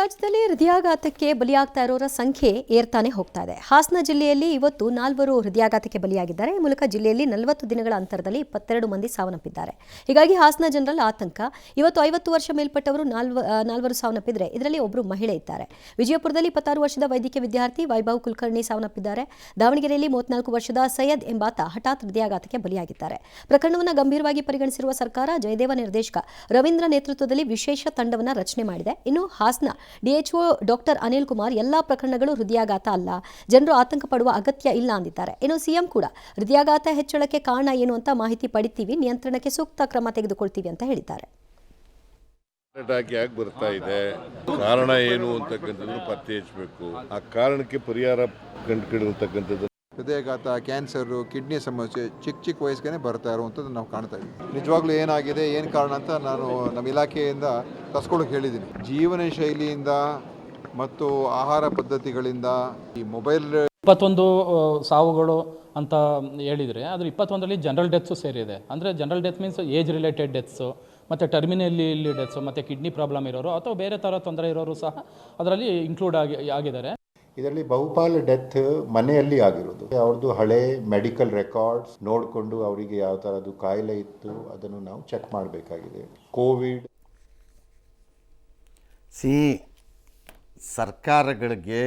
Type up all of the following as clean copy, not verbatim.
ರಾಜ್ಯದಲ್ಲಿ ಹೃದಯಾಘಾತಕ್ಕೆ ಬಲಿಯಾಗ್ತಾ ಇರೋರ ಸಂಖ್ಯೆ ಏರ್ತಾನೆ ಹೋಗ್ತಾ ಇದೆ. ಹಾಸನ ಜಿಲ್ಲೆಯಲ್ಲಿ ಇವತ್ತು 4 ಹೃದಯಾಘಾತಕ್ಕೆ ಬಲಿಯಾಗಿದ್ದಾರೆ. ಈ ಮೂಲಕ ಜಿಲ್ಲೆಯಲ್ಲಿ 40 ದಿನಗಳ ಅಂತರದಲ್ಲಿ 22 ಮಂದಿ ಸಾವನ್ನಪ್ಪಿದ್ದಾರೆ. ಹೀಗಾಗಿ ಹಾಸನ ಜನರಲ್ಲಿ ಆತಂಕ. ಇವತ್ತು 50 ವರ್ಷ ಮೇಲ್ಪಟ್ಟವರು 4 ಸಾವನ್ನಪ್ಪಿದ್ರೆ ಇದರಲ್ಲಿ ಒಬ್ಬರು ಮಹಿಳೆ ಇದ್ದಾರೆ. ವಿಜಯಪುರದಲ್ಲಿ 26 ವರ್ಷದ ವೈದ್ಯಕೀಯ ವಿದ್ಯಾರ್ಥಿ ವೈಭವ್ ಕುಲಕರ್ಣಿ ಸಾವನ್ನಪ್ಪಿದ್ದಾರೆ. ದಾವಣಗೆರೆಯಲ್ಲಿ 34 ವರ್ಷದ ಸೈಯದ್ ಎಂಬಾತ ಹಠಾತ್ ಹೃದಯಾಘಾತಕ್ಕೆ ಬಲಿಯಾಗಿದ್ದಾರೆ. ಪ್ರಕರಣವನ್ನು ಗಂಭೀರವಾಗಿ ಪರಿಗಣಿಸಿರುವ ಸರ್ಕಾರ ಜಯದೇವ ನಿರ್ದೇಶಕ ರವೀಂದ್ರ ನೇತೃತ್ವದಲ್ಲಿ ವಿಶೇಷ ತಂಡವನ್ನು ರಚನೆ ಮಾಡಿದೆ. ಇನ್ನು ಹಾಸನ ಡಿಎಚ್ಒ ಡಾಕ್ಟರ್ ಅನಿಲ್ ಕುಮಾರ್ ಎಲ್ಲಾ ಪ್ರಕರಣಗಳು ಹೃದಯಾಘಾತ ಅಲ್ಲ, ಜನರು ಆತಂಕ ಪಡುವ ಅಗತ್ಯ ಇಲ್ಲ ಅಂದಿದ್ದಾರೆ. ಇನ್ನು ಸಿಎಂ ಕೂಡ ಹೃದಯಾಘಾತ ಹೆಚ್ಚಳಕ್ಕೆ ಕಾರಣ ಏನು ಅಂತ ಮಾಹಿತಿ ಪಡಿತೀವಿ, ನಿಯಂತ್ರಣಕ್ಕೆ ಸೂಕ್ತ ಕ್ರಮ ತೆಗೆದುಕೊಳ್ತೀವಿ ಅಂತ ಹೇಳಿದ್ದಾರೆ. ಯಾಕೆ ಬರ್ತಾ ಇದೆ, ಕಾರಣ ಏನು ಅಂತಕ್ಕಂಥದ್ದು ಪತ್ತೆ ಹಚ್ಚಬೇಕು. ಆ ಕಾರಣಕ್ಕೆ ಪರಿಹಾರ ಕಂಡುಕೊಳ್ಳತಕ್ಕಂಥದ್ದು. ಹೃದಯಾಘಾತ, ಕ್ಯಾನ್ಸರು, ಕಿಡ್ನಿ ಸಮಸ್ಯೆ ಚಿಕ್ಕ ವಯಸ್ಸಿಗೆ ಬರ್ತಾ ಇರುವಂಥದ್ದು ನಾವು ಕಾಣ್ತಾ ಇದ್ದೀವಿ. ನಿಜವಾಗ್ಲೂ ಏನಾಗಿದೆ, ಏನು ಕಾರಣ ಅಂತ ನಾನು ನಮ್ಮ ಇಲಾಖೆಯಿಂದ ಕಸ್ಕೊಳ್ಳೋಕೆ ಹೇಳಿದ್ದೀನಿ. ಜೀವನ ಶೈಲಿಯಿಂದ ಮತ್ತು ಆಹಾರ ಪದ್ಧತಿಗಳಿಂದ ಈ ಮೊಬೈಲ್ 21 ಸಾವುಗಳು ಅಂತ ಹೇಳಿದರೆ ಅದ್ರ 21ರಲ್ಲಿ ಜನರಲ್ ಡೆತ್ಸು ಸೇರಿದೆ. ಅಂದರೆ general death means age related deaths ಮತ್ತು ಟರ್ಮಿನಲ್ಲಿ ಡೆತ್ಸು ಮತ್ತು ಕಿಡ್ನಿ ಪ್ರಾಬ್ಲಮ್ ಇರೋರು ಅಥವಾ ಬೇರೆ ಥರ ತೊಂದರೆ ಇರೋರು ಸಹ ಅದರಲ್ಲಿ ಇನ್ಕ್ಲೂಡ್ ಆಗಿದ್ದಾರೆ. ಇದರಲ್ಲಿ ಬಹುಪಾಲು ಡೆತ್ ಮನೆಯಲ್ಲಿ ಆಗಿರೋದು. ಅವ್ರದ್ದು ಹಳೆ ಮೆಡಿಕಲ್ ರೆಕಾರ್ಡ್ಸ್ ನೋಡಿಕೊಂಡು ಅವರಿಗೆ ಯಾವ ಥರದ್ದು ಕಾಯಿಲೆ ಇತ್ತು ಅದನ್ನು ನಾವು ಚೆಕ್ ಮಾಡಬೇಕಾಗಿದೆ. ಕೋವಿಡ್ ಸರ್ಕಾರಗಳಿಗೆ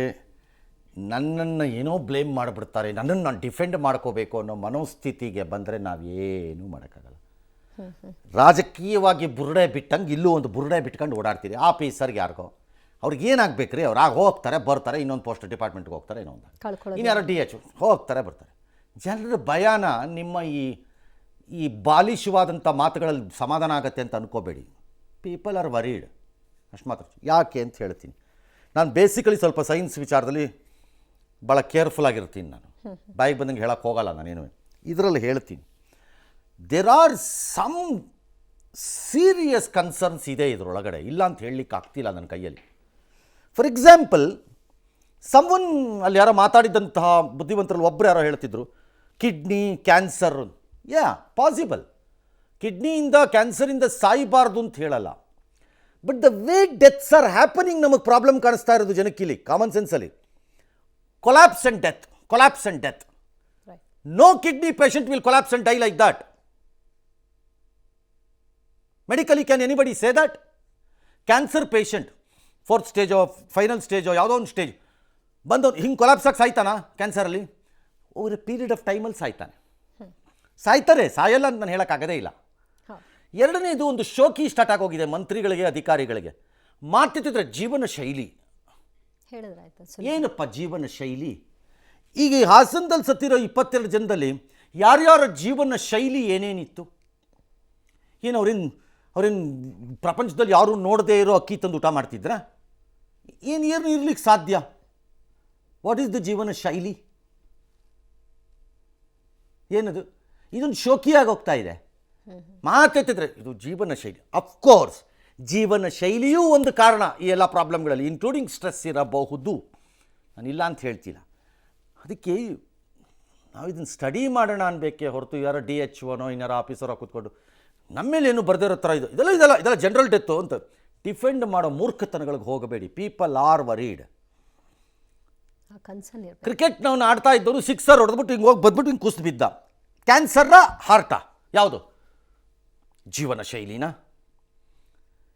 ನನ್ನನ್ನು ಏನೋ ಬ್ಲೇಮ್ ಮಾಡಿಬಿಡ್ತಾರೆ, ನನ್ನನ್ನು ನಾನು ಡಿಫೆಂಡ್ ಮಾಡ್ಕೋಬೇಕು ಅನ್ನೋ ಮನೋಸ್ಥಿತಿಗೆ ಬಂದರೆ ನಾವೇನೂ ಮಾಡೋಕ್ಕಾಗಲ್ಲ. ರಾಜಕೀಯವಾಗಿ ಬುರುಡೆ ಬಿಟ್ಟಂಗೆ ಇಲ್ಲೂ ಒಂದು ಬುರುಡೆ ಬಿಟ್ಕೊಂಡು ಓಡಾಡ್ತೀರಿ. ಆಫೀಸರ್ಗೆ ಯಾರಿಗೋ ಅವ್ರಿಗೆ ಏನಾಗಬೇಕು ರೀ, ಅವ್ರು ಹೋಗ್ತಾರೆ ಬರ್ತಾರೆ, ಇನ್ನೊಂದು ಪೋಸ್ಟ್ ಡಿಪಾರ್ಟ್ಮೆಂಟ್ಗೆ ಹೋಗ್ತಾರೆ, ಇನ್ಯಾರೋ DH ಹೋಗ್ತಾರೆ ಬರ್ತಾರೆ. ಜನರ ಭಯಾನ ನಿಮ್ಮ ಈ ಬಾಲಿಶವಾದಂಥ ಮಾತುಗಳಲ್ಲಿ ಸಮಾಧಾನ ಆಗುತ್ತೆ ಅಂತ ಅನ್ಕೋಬೇಡಿ. ಪೀಪಲ್ ಆರ್ ವರೀಡ್, ಅಷ್ಟು ಮಾತ್ರ. ಯಾಕೆ ಅಂತ ಹೇಳ್ತೀನಿ. ನಾನು ಬೇಸಿಕಲಿ ಸ್ವಲ್ಪ ಸೈನ್ಸ್ ವಿಚಾರದಲ್ಲಿ ಭಾಳ ಕೇರ್ಫುಲ್ ಆಗಿರ್ತೀನಿ. ನಾನು ಬಾಯಿಗೆ ಬಂದಂಗೆ ಹೇಳೋಕ್ಕೆ ಹೋಗಲ್ಲ ನಾನೇನು. ಇದರಲ್ಲಿ ಹೇಳ್ತೀನಿ, there are some serious concerns ಇದೆ ಇದರೊಳಗಡೆ, ಇಲ್ಲ ಅಂತ ಹೇಳಲಿಕ್ಕೆ ಆಗ್ತಿಲ್ಲ ನನ್ನ ಕೈಯಲ್ಲಿ. ಫಾರ್ ಎಕ್ಸಾಂಪಲ್, ಸಮ್ವನ್ ಅಲ್ಲಿ ಯಾರೋ ಮಾತಾಡಿದಂತಹ ಬುದ್ಧಿವಂತರಲ್ಲಿ ಒಬ್ಬರು ಯಾರೋ ಹೇಳ್ತಿದ್ರು ಕಿಡ್ನಿ ಕ್ಯಾನ್ಸರ್. ಪಾಸಿಬಲ್, ಕಿಡ್ನಿಯಿಂದ ಕ್ಯಾನ್ಸರಿಂದ ಸಾಯಬಾರ್ದು ಅಂತ ಹೇಳಲ್ಲ. But the way deaths are happening ನಮಗೆ ಪ್ರಾಬ್ಲಮ್ ಕಾಣಿಸ್ತಾ ಇರೋದು ಜನಕ್ಕಿಲ್ಲಿ ಕಾಮನ್ ಸೆನ್ಸಲ್ಲಿ. Collapse and death, collapse and death. No kidney patient will collapse and die like that. Medically can anybody say that? Cancer patient 4th ಸ್ಟೇಜೋ final ಸ್ಟೇಜೋ ಯಾವುದೋ ಒಂದು stage ಬಂದವನು ಹಿಂಗೆ ಕೊಲಾಪ್ಸಾಗಿ ಸಾಯ್ತಾನ ಕ್ಯಾನ್ಸರಲ್ಲಿ? ಓವರ್ ಎ ಪೀರಿಯಡ್ ಆಫ್ ಟೈಮಲ್ಲಿ ಸಾಯ್ತಾರೆ, ಸಾಯಲ್ಲ ಅಂತ ನಾನು ಹೇಳೋಕ್ಕಾಗದೇ ಇಲ್ಲ. ಎರಡನೇದು, ಒಂದು ಶೋಕಿ ಸ್ಟಾರ್ಟ್ ಆಗೋಗಿದೆ ಮಂತ್ರಿಗಳಿಗೆ, ಅಧಿಕಾರಿಗಳಿಗೆ. ಮಾತಿದ್ರೆ ಜೀವನ ಶೈಲಿ. ಏನಪ್ಪ ಜೀವನ ಶೈಲಿ? ಈಗ ಈ ಹಾಸನದಲ್ಲಿ ಸತ್ತಿರೋ 22 ಜನದಲ್ಲಿ ಯಾರ್ಯಾರ ಜೀವನ ಶೈಲಿ ಏನೇನಿತ್ತು? ಏನು ಅವ್ರೇನು ಪ್ರಪಂಚದಲ್ಲಿ ಯಾರು ನೋಡದೇ ಇರೋ ಅಕ್ಕಿ ತಂದು ಊಟ ಮಾಡ್ತಿದ್ರಾ? ಏನು ಇರ್ಲಿಕ್ಕೆ ಸಾಧ್ಯ? ವಾಟ್ ಈಸ್ ದ ಜೀವನ ಶೈಲಿ? ಏನದು? ಇದೊಂದು ಶೋಕಿಯಾಗಿ ಹೋಗ್ತಾ ಇದೆ. ಮಾತಾಡ್ತಿದ್ರೆ ಇದು ಜೀವನ ಶೈಲಿ. ಅಫ್ಕೋರ್ಸ್ ಜೀವನ ಶೈಲಿಯೂ ಒಂದು ಕಾರಣ ಈ ಎಲ್ಲ ಪ್ರಾಬ್ಲಮ್ಗಳಲ್ಲಿ, ಇನ್ಕ್ಲೂಡಿಂಗ್ ಸ್ಟ್ರೆಸ್ ಇರಬಹುದು, ನಾನಿಲ್ಲ ಅಂತ ಹೇಳ್ತಿಲ್ಲ. ಅದಕ್ಕೆ ನಾವು ಇದನ್ನು ಸ್ಟಡಿ ಮಾಡೋಣ ಅನ್ಬೇಕೇ ಹೊರತು ಯಾರೋ DHOನೋ ಇನ್ನಾರೋ ಆಫೀಸರೋ ಕೂತ್ಕೊಂಡು ನಮ್ಮೇಲೇನು ಬರೆದಿರೋ ಥರ ಇದೆಲ್ಲ ಜನರಲ್ ಡೆತ್ತು ಅಂತ ಡಿಫೆಂಡ್ ಮಾಡೋ ಮೂರ್ಖತನಗಳಿಗೆ ಹೋಗಬೇಡಿ. People are varied. ಕ್ರಿಕೆಟ್ನವ್ನು ಆಡ್ತಾ ಇದ್ದವರು 6 ಹೊಡೆದ್ಬಿಟ್ಟು ಹಿಂಗೆ ಹೋಗಿ ಬಂದ್ಬಿಟ್ಟು ಹಿಂಗೆ ಕುಸಿದು ಬಿದ್ದ. ಕ್ಯಾನ್ಸರ್ನ ಹಾರ್ಟಾ? ಯಾವುದು ಜೀವನ ಶೈಲಿನ?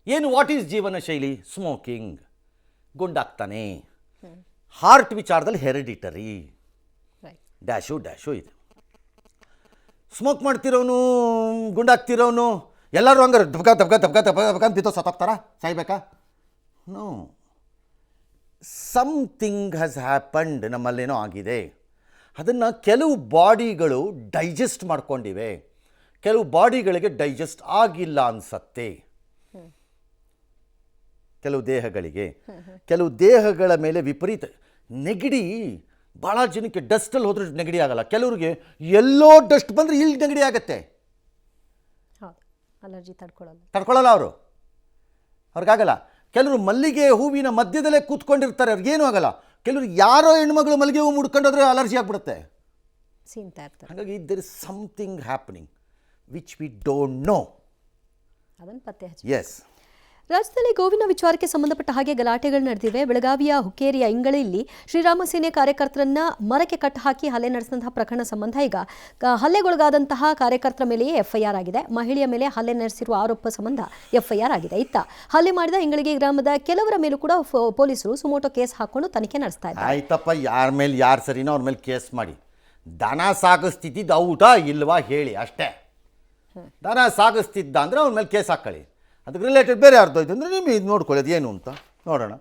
ಏನು ವಾಟ್ ಈಸ್ ಜೀವನ ಶೈಲಿ? ಸ್ಮೋಕಿಂಗ್, ಗುಂಡಾಗ್ತಾನೆ. ಹಾರ್ಟ್ ವಿಚಾರದಲ್ಲಿ ಹೆರಿಡಿಟರಿ ಡ್ಯಾಶು ಇದೆ. ಸ್ಮೋಕ್ ಮಾಡ್ತಿರೋನು, ಗುಂಡಾಗ್ತಿರೋನು ಎಲ್ಲರೂ ಹಂಗಾರೆ ದಬ್ಕ ಅಂತ ಬಿತ್ತೋ ಸತ್ತೋಗ್ತಾರಾ? ಸಾಯ್ಬೇಕಾ? No, something has happened. ನಮ್ಮಲ್ಲೇನೋ ಆಗಿದೆ. ಅದನ್ನು ಕೆಲವು ಬಾಡಿಗಳು ಡೈಜೆಸ್ಟ್ ಮಾಡ್ಕೊಂಡಿವೆ, ಕೆಲವು ಬಾಡಿಗಳಿಗೆ ಡೈಜೆಸ್ಟ್ ಆಗಿಲ್ಲ ಅನಿಸತ್ತೆ. ಕೆಲವು ದೇಹಗಳ ಮೇಲೆ ವಿಪರೀತ ನೆಗಡಿ. ಭಾಳ ಜನಕ್ಕೆ ಡಸ್ಟಲ್ಲಿ ಹೋದ್ರೆ ನೆಗಡಿ ಆಗಲ್ಲ, ಕೆಲವ್ರಿಗೆ ಎಲ್ಲೋ ಡಸ್ಟ್ ಬಂದರೆ ಇಲ್ಲಿ ನೆಗಡಿ ಆಗತ್ತೆ. ಅಲರ್ಜಿ ತಡ್ಕೊಳ್ಳಲ್ಲ ಅವ್ರಿಗಾಗಲ್ಲ. ಕೆಲವರು ಮಲ್ಲಿಗೆ ಹೂವಿನ ಮಧ್ಯದಲ್ಲೇ ಕೂತ್ಕೊಂಡಿರ್ತಾರೆ, ಅವ್ರಿಗೇನೂ ಆಗಲ್ಲ. ಕೆಲವರು ಯಾರೋ ಹೆಣ್ಮಗಳು ಮಲ್ಲಿಗೆ ಹೂ ಮುಡ್ಕೊಂಡೋದ್ರೆ ಅಲರ್ಜಿ ಆಗಿಬಿಡುತ್ತೆ. ಹಾಗಾಗಿ there is something happening which we don't know. ಅದನ್ನು ಪತ್ತೆ ಹಚ್ಚಿ. ಎಸ್. ರಾಜ್ಯದಲ್ಲಿ ಗೋವಿನ ವಿಚಾರಕ್ಕೆ ಸಂಬಂಧಪಟ್ಟ ಹಾಗೆ ಗಲಾಟೆಗಳು ನಡೆದಿವೆ. ಬೆಳಗಾವಿಯ ಹುಕ್ಕೇರಿಯ ಇಂಗಳಿಯಲ್ಲಿ ಶ್ರೀರಾಮ ಸೇನೆ ಕಾರ್ಯಕರ್ತರನ್ನ ಮರಕ್ಕೆ ಕಟ್ಟು ಹಾಕಿ ಹಲ್ಲೆ ನಡೆಸಿದಂತಹ ಪ್ರಕರಣ ಸಂಬಂಧ ಈಗ ಹಲ್ಲೆಗೊಳಗಾದಂತಹ ಕಾರ್ಯಕರ್ತರ ಮೇಲೆಯೇ ಎಫ್ಐಆರ್ ಆಗಿದೆ. ಮಹಿಳೆಯ ಮೇಲೆ ಹಲ್ಲೆ ನಡೆಸಿರುವ ಆರೋಪ ಸಂಬಂಧ ಎಫ್ಐಆರ್ ಆಗಿದೆ. ಇತ್ತ ಹಲ್ಲೆ ಮಾಡಿದ ಇಂಗಳಿಗೆ ಗ್ರಾಮದ ಕೆಲವರ ಮೇಲೂ ಕೂಡ ಪೊಲೀಸರು ಸುಮೋಟೋ ಕೇಸ್ ಹಾಕೊಂಡು ತನಿಖೆ ನಡೆಸ್ತಾ ಇದ್ದಾರೆ. ಆಯ್ತಪ್ಪ, ಯಾರ ಮೇಲೆ ಯಾರು ಸರಿನೋ ಅವ್ರ ಮೇಲೆ ಕೇಸ್ ಮಾಡಿ. ದನ ಸಾಗಿಸ್ತಿದ್ದಿದ್ದು ಔಟ ಇಲ್ವಾ ಹೇಳಿ ಅಷ್ಟೇ. ದನ ಸಾಗಿಸ್ತಿದ್ದ ಅಂದರೆ ಅವ್ರ ಮೇಲೆ ಕೇಸ್ ಹಾಕೊಳ್ಳಿ. ಅದಕ್ಕೆ ರಿಲೇಟೆಡ್ ಬೇರೆ ಯಾರ್ದು ಇದು ಅಂದರೆ ನಿಮಗೆ ಇದು ನೋಡ್ಕೊಳ್ಳಿ ಅದು ಏನು ಅಂತ ನೋಡೋಣ.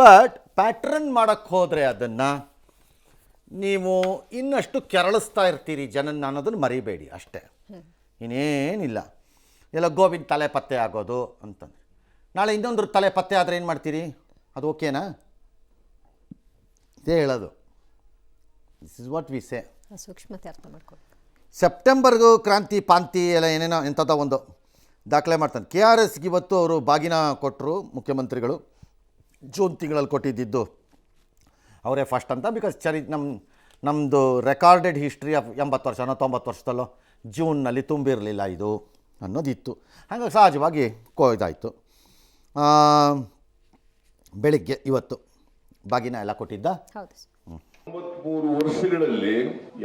ಬಟ್ ಪ್ಯಾಟ್ರನ್ ಮಾಡೋಕ್ಕೆ ಹೋದರೆ ಅದನ್ನು ನೀವು ಇನ್ನಷ್ಟು ಕೆರಳಿಸ್ತಾ ಇರ್ತೀರಿ ಜನನ್ನ ಅನ್ನೋದನ್ನು ಮರಿಬೇಡಿ ಅಷ್ಟೇ, ಇನ್ನೇನಿಲ್ಲ. ಎಲ್ಲ ಗೋವಿನ ತಲೆ ಪತ್ತೆ ಆಗೋದು ಅಂತಂದರೆ ನಾಳೆ ಇನ್ನೊಂದ್ರ ತಲೆ ಪತ್ತೆ ಆದರೆ ಏನು ಮಾಡ್ತೀರಿ? ಅದು ಓಕೆನಾ? ಇದೇ ಹೇಳೋದು. This is what we say. ಸೂಕ್ಷ್ಮತೆ ಅರ್ಥ ಮಾಡ್ಕೊಳ್ಳಿ. ಸೆಪ್ಟೆಂಬರ್ಗೂ ಕ್ರಾಂತಿ ಪಾಂತಿ ಎಲ್ಲ ಏನೇನೋ ಎಂಥದ್ದು ಒಂದು ದಾಖಲೆ ಮಾಡ್ತಾನೆ. KRSಗೆ ಇವತ್ತು ಅವರು ಬಾಗಿನ ಕೊಟ್ಟರು ಮುಖ್ಯಮಂತ್ರಿಗಳು. ಜೂನ್ ತಿಂಗಳಲ್ಲಿ ಕೊಟ್ಟಿದ್ದು ಅವರೇ ಫಸ್ಟ್ ಅಂತ. ಬಿಕಾಸ್ ನಮ್ಮದು ರೆಕಾರ್ಡೆಡ್ ಹಿಸ್ಟ್ರಿ ಆಫ್ 80 ವರ್ಷ 90 ವರ್ಷದಲ್ಲೋ ಜೂನ್ನಲ್ಲಿ ತುಂಬಿರಲಿಲ್ಲ ಇದು ಅನ್ನೋದಿತ್ತು. ಹಾಗಾಗಿ ಸಹಜವಾಗಿ ಇದಾಯಿತು. ಬೆಳಿಗ್ಗೆ ಇವತ್ತು ಬಾಗಿನ ಎಲ್ಲ ಕೊಟ್ಟಿದ್ದ. ಹೌದು. 93 ವರ್ಷಗಳಲ್ಲಿ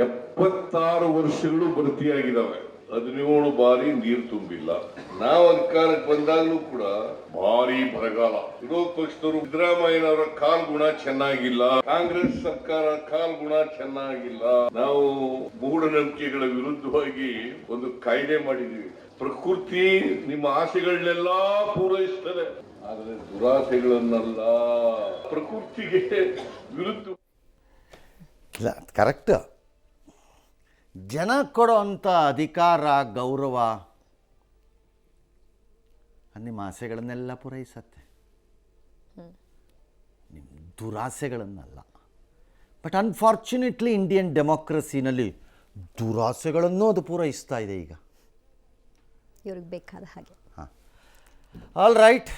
76 ವರ್ಷಗಳು ಭರ್ತಿಯಾಗಿದ್ದಾವೆ. 17 ಬಾರಿ ನೀರು ತುಂಬಿಲ್ಲ. ನಾವು ಅಧಿಕಾರಕ್ಕೆ ಬಂದಾಗಲೂ ಕೂಡ ಭಾರಿ ಬರಗಾಲ. ವಿರೋಧ ಪಕ್ಷದವರು ಸಿದ್ದರಾಮಯ್ಯನವರ ಕಾಲ್ಗುಣ ಚೆನ್ನಾಗಿಲ್ಲ, ಕಾಂಗ್ರೆಸ್ ಸರ್ಕಾರ ಕಾಲ್ಗುಣ ಚೆನ್ನಾಗಿಲ್ಲ. ನಾವು ಮೂಢನಂಬಿಕೆಗಳ ವಿರುದ್ಧವಾಗಿ ಒಂದು ಕಾಯ್ದೆ ಮಾಡಿದೀವಿ. ಪ್ರಕೃತಿ ನಿಮ್ಮ ಆಸೆಗಳನ್ನೆಲ್ಲ ಪೂರೈಸ್ತದೆ, ಆದರೆ ದುರಾಸೆಗಳನ್ನಲ್ಲ. ಪ್ರಕೃತಿಗೆ ವಿರುದ್ಧ ಇಲ್ಲ, ಕರೆಕ್ಟ್. ಜನ ಕೊಡೋ ಅಂಥ ಅಧಿಕಾರ ಗೌರವ ನಿಮ್ಮ ಆಸೆಗಳನ್ನೆಲ್ಲ ಪೂರೈಸತ್ತೆ, ನಿಮ್ಮ ದುರಾಸೆಗಳನ್ನಲ್ಲ. ಬಟ್ ಅನ್ಫಾರ್ಚುನೇಟ್ಲಿ ಇಂಡಿಯನ್ ಡೆಮೋಕ್ರಸಿನಲ್ಲಿ ದುರಾಸೆಗಳನ್ನು ಅದು ಪೂರೈಸ್ತಾ ಇದೆ ಈಗ ಇವ್ರಿಗೆ ಬೇಕಾದ ಹಾಗೆ. All right.